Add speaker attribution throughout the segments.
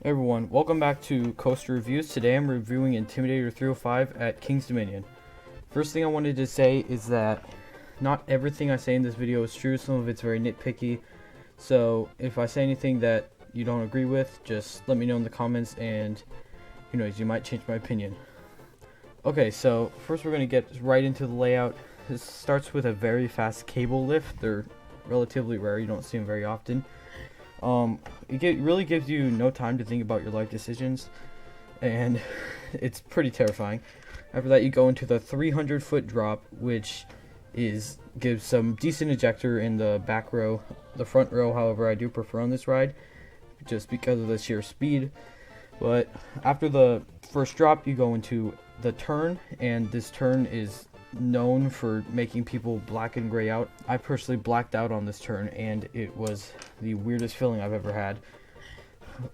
Speaker 1: Hey everyone, welcome back to Coaster Reviews. Today I'm reviewing Intimidator 305 at King's Dominion. First thing I wanted to say is that not everything I say in this video is true. Some of it's very nitpicky. So if I say anything that you don't agree with, just let me know in the comments and who knows, you might change my opinion. Okay, so first we're going to get right into the layout. This starts with a very fast cable lift. They're relatively rare, you don't see them very often. It really gives you no time to think about your life decisions, and it's pretty terrifying. After that, you go into the 300-foot drop, which gives some decent ejector in the back row. The front row, however, I do prefer on this ride, just because of the sheer speed. But after the first drop, you go into the turn, and this turn is known for making people black and gray out. I personally blacked out on this turn, and it was the weirdest feeling I've ever had.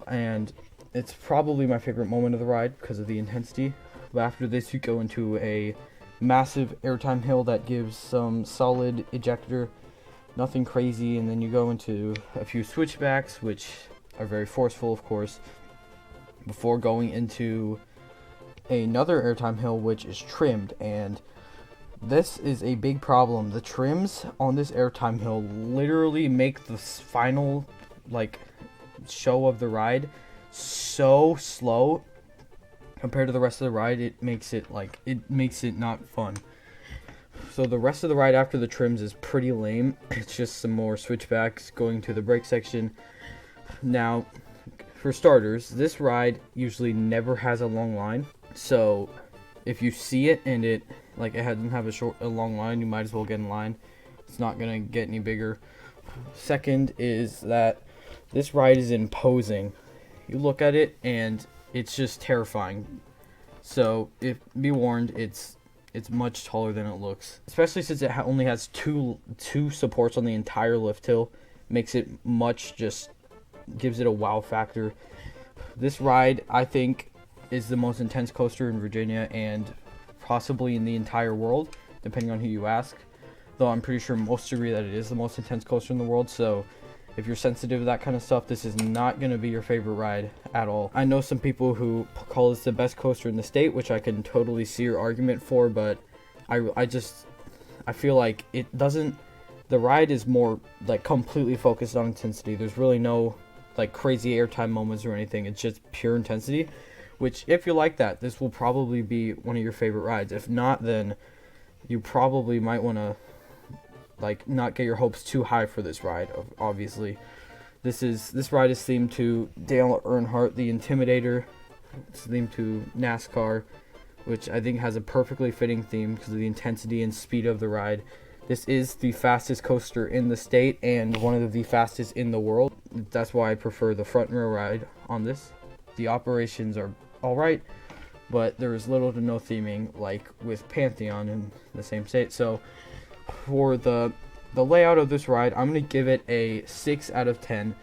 Speaker 1: And it's probably my favorite moment of the ride because of the intensity. But after this, you go into a massive airtime hill that gives some solid ejector, nothing crazy, and then you go into a few switchbacks, which are very forceful, of course, before going into another airtime hill, which is trimmed. And this is a big problem. The trims on this airtime hill literally make the final show of the ride so slow compared to the rest of the ride. It makes it not fun. So the rest of the ride after the trims is pretty lame. It's just some more switchbacks going to the brake section. Now, for starters, this ride usually never has a long line. So if you see it and it doesn't have a long line, you might as well get in line. It's not gonna get any bigger. Second is that this ride is imposing. You look at it and it's just terrifying. So be warned, it's much taller than it looks. Especially since it only has two supports on the entire lift hill, makes it gives it a wow factor. This ride, I think, is the most intense coaster in Virginia and possibly in the entire world, depending on who you ask. Though I'm pretty sure most agree that it is the most intense coaster in the world, so if you're sensitive to that kind of stuff, this is not going to be your favorite ride at all. I know some people who call this the best coaster in the state, which I can totally see your argument for, but I feel like it doesn't. The ride is more completely focused on intensity. There's really no crazy airtime moments or anything. It's just pure intensity. Which, if you like that, this will probably be one of your favorite rides. If not, then you probably might want to not get your hopes too high for this ride. Obviously, this ride is themed to Dale Earnhardt, the Intimidator. It's themed to NASCAR, which I think has a perfectly fitting theme because of the intensity and speed of the ride. This is the fastest coaster in the state and one of the fastest in the world. That's why I prefer the front row ride on this. The operations are alright, but there is little to no theming like with Pantheon in the same state. So for the layout of this ride, I'm going to give it a 6 out of 10.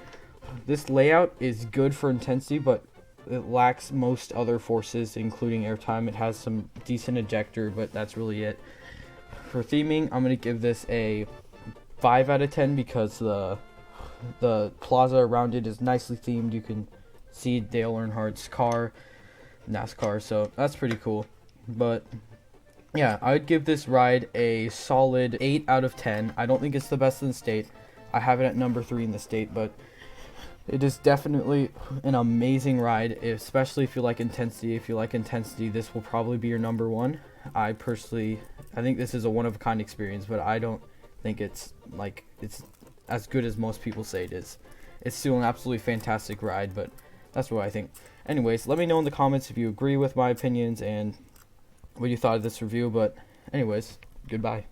Speaker 1: This layout is good for intensity, but it lacks most other forces, including airtime. It has some decent ejector, but that's really it. For theming, I'm going to give this a 5 out of 10 because the plaza around it is nicely themed. You can see Dale Earnhardt's car, NASCAR, so that's pretty cool. But yeah, I would give this ride a solid 8 out of 10. I don't think it's the best in the state. I have it at number 3 in the state, but it is definitely an amazing ride, especially if you like intensity. If you like intensity, this will probably be your number 1. I think this is a one-of-a-kind experience, but I don't think it's as good as most people say it is. It's still an absolutely fantastic ride, but that's what I think. Anyways, let me know in the comments if you agree with my opinions and what you thought of this review. But anyways, goodbye.